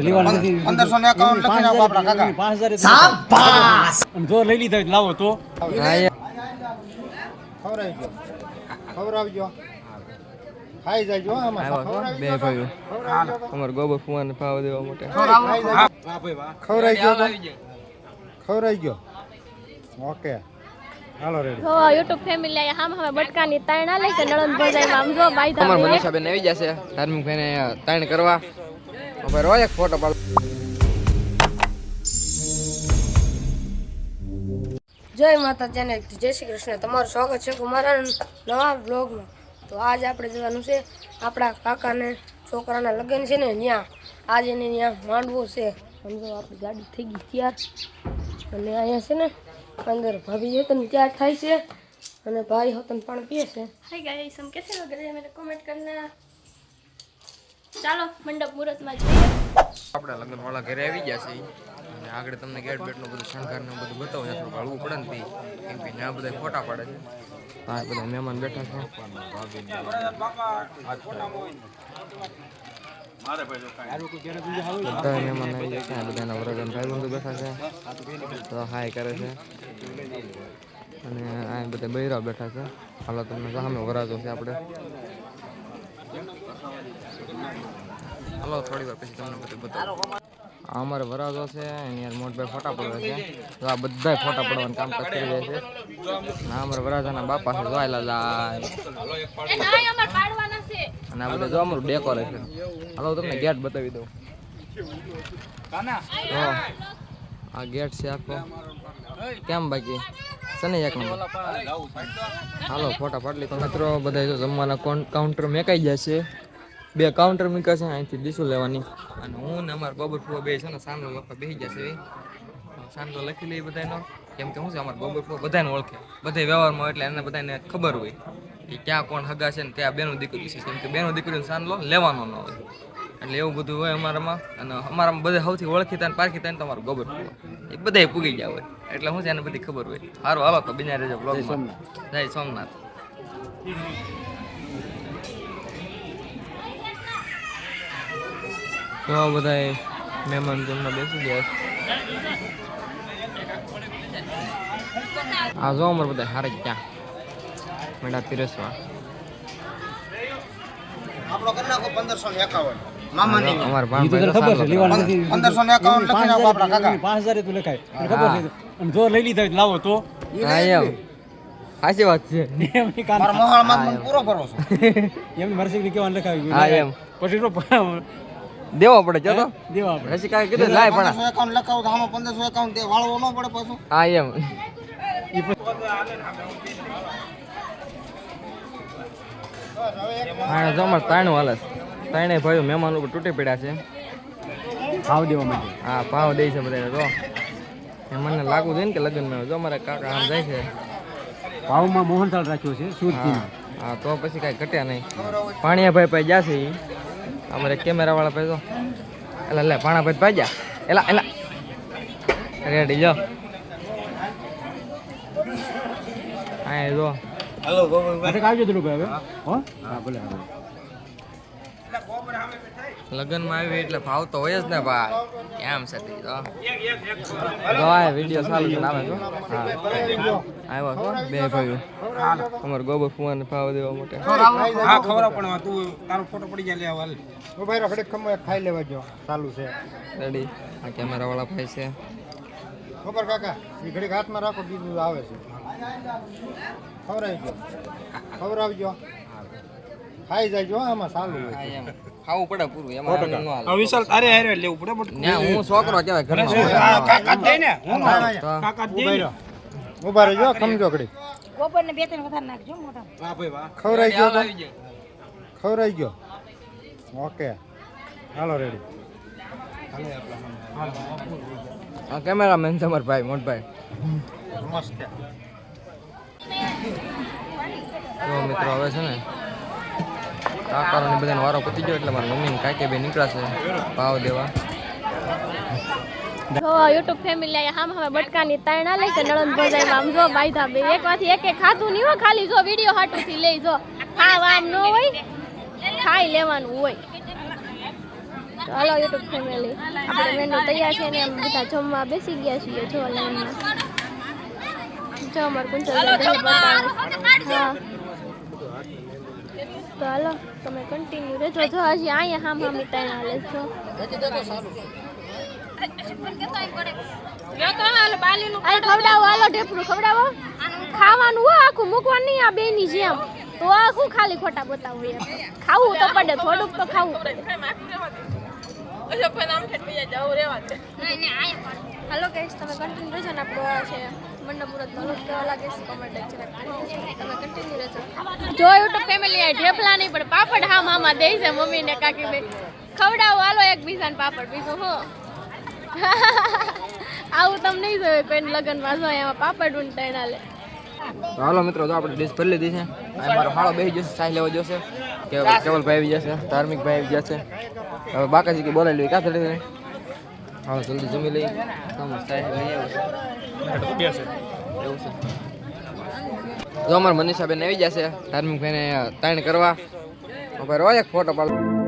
1551 લખીને આપો આપણા કાકા 5000 શાબાશ જો લઈ લીધા લાવો તો ખવરાવજો ખાઈ જાજો આમાં બે ભાઈઓ અમાર ગોબર ફુવાને પાવ દેવા માટે ખવરાઈ ગયો ઓકે હાલો રેડી હો YouTube ફેમિલી આયા હામ હવે બટકાની તાણ આલે કે નળન ભજાઈ આમ જો બાઈ થા અમાર મનીષાબેન આવી જશે ધાર્મિક ભાઈને તાણ કરવા હવે રોજ એક ફોટો પાડ જય માતાજીને જય શ્રી કૃષ્ણ તમારું સ્વાગત છે અમારા નવા બ્લોગમાં તો આજ આપણે જવાનું છે આપણા કાકાને છોકરાના લગ્ન છે ને ત્યાં આજ એને ત્યાં માંડવો છે સમજો આપણી ગાડી થઈ ગઈ તૈયાર અને અહીંયા છે ને અંદર ભાભી છે ને તૈયાર થાય છે અને ભાઈ હોતન પાણી પીએ છે हाय गाइस हम कैसे हो गए मेरे कमेंट करना ચાલો મંડપ મુહૂર્તમાં જઈએ આપણા લગ્ન વાળા ઘરે આવી ગયા છે અને આગળ તમને ગેટ બેટ નું બધું શણગાર ને બધું બતાવું થોડું હળવું પડે ને કેમ કે ત્યાં બધા ફોટા પાડે છે હા બધા મહેમાન બેઠા છે બધા મહેમાન આવી ગયા છે બધાના વરગન ભાઈબંધો બેઠા છે તો હાય કરે છે અને આ બધા બૈરા બેઠા છે હાલો તમને સામે વરાજો છે આપણે હાલો થોડી વાર પછી તમને બધું બતાવું અમારે વરાજો છે એની યાર મોટભાઈ ફોટા પડવા છે તો આ બધા ફોટા પડવાનું કામ કરી રહ્યા છે ના અમારા વરાજાના બાપા છે જોયેલા જાય એ નાય અમાર પાડવાના છે અને આ બધા જો અમારું ડેકોરેશન હાલો તમને ગેટ બતાવી દઉં આ ગેટ છે આખો કેમ બાકી સને એક નંબર હાલો ફોટા પાડલી તો મિત્રો બધા જો જમવાના કાઉન્ટર મેકાઈ જાય છે બે કાઉન્ટર મૂક્યા છે અહીંથી ડીશું લેવાની અને હું ને અમારા ગોબર ફુવા બે છે ને સાંડો લખવા બેસી જશે સાંડો લખી લઈએ બધાનો કેમ કે શું છે અમારા ગોબર ફુવા બધાને ઓળખે બધા વ્યવહારમાં એટલે એને બધાને ખબર હોય કે ક્યાં કોણ હગા છે ને ક્યાં બેનું દીકરી છે કેમ કે બેનું દીકરીનો સાંડલો લેવાનો ન હોય એટલે એવું બધું હોય અમારામાં અને અમારામાં બધા સૌથી ઓળખીતા ને પારખીતા ને તમારું ગોબર ફુવા એ બધા પૂગી ગયા હોય એટલે શું છે એને બધી ખબર હોય સારું હાલો તો બીજા રહેજો બ્લોગમાં જય સોમનાથ તો બધા મહેમાન જમવા બેસી ગયા આ જો અમારે બધા હારે ક્યાં મેડા તિરસવા આપણો કરી નાખો 1551 મામાની અમાર ભાઈ 1551 લખીને આપો આપણા કાકા 5000 તું લખાય ખબર નથી અને જો લઈ લીધા લાવો તો હા એમ સાચી વાત છે એમની કાન મારા મોહાળમાં પૂરો કરો છો એમની મરસી ની કેવાનું લખાવી હા એમ પછી તો દેવો પડે ચલો દેવા આપણે રસી કાઈ કીધું લાય પણ 1551 લખાવો તો આમાં 1551 દે વાળવો ન પડે પાછું હા એમ હા જો અમાર તાણું હાલે તાણે ભાઈઓ મહેમાન ઉપર તૂટી પડ્યા છે ભાવ દેવા માટે હા ભાવ દે છે બધાને જો મને લાગુ છે ને કે લગ્નમાં જો અમારા કાકા આમ જાય છે ભાવમાં મોહનથાળ રાખ્યો છે સુરતી હા તો પછી કાંઈ ઘટ્યા નહીં પાણીયા ભાઈ પાસે જશે એ અમારે કેમેરા વાળા પાસે જો એલા લે પાણા ભાઈ પાઈ જા એલા એલા રેડી જો હા જો હેલો ગોબર આવજો થોડું ભાઈ હો હા ભલે લગ્નમાં આવી એટલે ભાવ તો હોય જ ને ભાઈ કેમ છે તે તો આ વિડીયો ચાલુ છે આવે છો હા આવ્યો છો બે ભાઈઓ અમાર ગોબર ફુવાને ભાવ દેવા માટે હા ખબર પણ તું તારો ફોટો પડી જાય લે હાલ ઓ ભાઈ રખડે ખમો ખાઈ લેવા જો ચાલુ છે રેડી આ કેમેરા વાળા ભાઈ છે ખબર કાકા ઈ ઘડીક હાથમાં રાખો બીજું આવે છે ખવરાવજો ખાઈ જાયજો આમાં ચાલુ હોય ખાવું પડે પૂરું એમાં ન હાલે વિશાલ તારે હારે લેવું પડે બટ ના હું છોકરો કહેવાય ઘરનો કાકા દે ને હું કાકા દે ને ઉભા રહેજો સમજો ઘડી ગોબર ને બે ત્રણ વધારે નાખજો મોટા વાહ ભાઈ વાહ ખવરાઈ ગયો ઓકે હાલો રેડી આ કેમેરામેન તમાર ભાઈ મોટભાઈ નમસ્તે તો મિત્રો હવે છે ને કાકારોને બધાને વારો પતી ગયો એટલે મારા મમ્મી ને કાકે બે નીકળ્યા છે ભાવ દેવા જો YouTube ફેમિલી આયા હામ હવે બટકાની તાણ આલે કે નળન ભજાઈ આમ જો બાઈ થા બે એકમાંથી એક ખાતું નહીં હો ખાલી જો વિડિયો હાટું થી લઈ જો ખાવા આમ ન હોય ખાઈ લેવાનું હોય તો હાલો યુટ્યુબ ફેમિલી આપણે મેનુ તૈયાર છે ને એમ બધા જમવા બેસી ગયા છીએ જો લાઈનમાં જો અમાર કુંચલ હા તો હાલો તમે કન્ટિન્યુ રહેજો જો હજી અહીંયા હામ હામી તાણ હાલે છો ખવડાવો હાલો ઢેપરું ખવડાવો ખાવાનું હો આખું મૂકવાનું નહીં આ બેની જેમ તો આખું ખાલી ખોટા બતાવો યાર ખાવું તો પડે થોડુંક તો ખાવું પડે હાલો ગાઈસ તમે કન્ટિન્યુ રહેજો ને આપણો આ છે મંડપ મુરત નો લોક કેવા લાગે છે કમેન્ટ જરાક કરી દેજો તમે કન્ટિન્યુ રહેજો જો યુટ્યુબ ફેમિલી આ ઢેપલા નહીં પણ પાપડ હા મામા દે છે મમ્મી ને કાકી બે ખવડાવો હાલો એકબીજાને પાપડ બીજું હો આવું તમે નહીં જોયું કોઈ લગનમાં જો એમાં પાપડ ઊંટાઈ લે તો હાલો મિત્રો તો આપણે ડિશ ભરી લીધી છે આ મારો હાળો બેસી જશે સાઈ લેવા જશે કેવલભાઈ આવી જશે ધાર્મિકભાઈ આવી જશે હવે બાકાજી કે બોલાવી લઈએ ક્યાં થશે હાલો જલ્દી જમી લઈએ સાઈ લઈ આવે એવું છે જો અમારા મનીષાબેન આવી જશે ધાર્મિકભાઈને તાણ કરવા રોજ એક ફોટો પાડ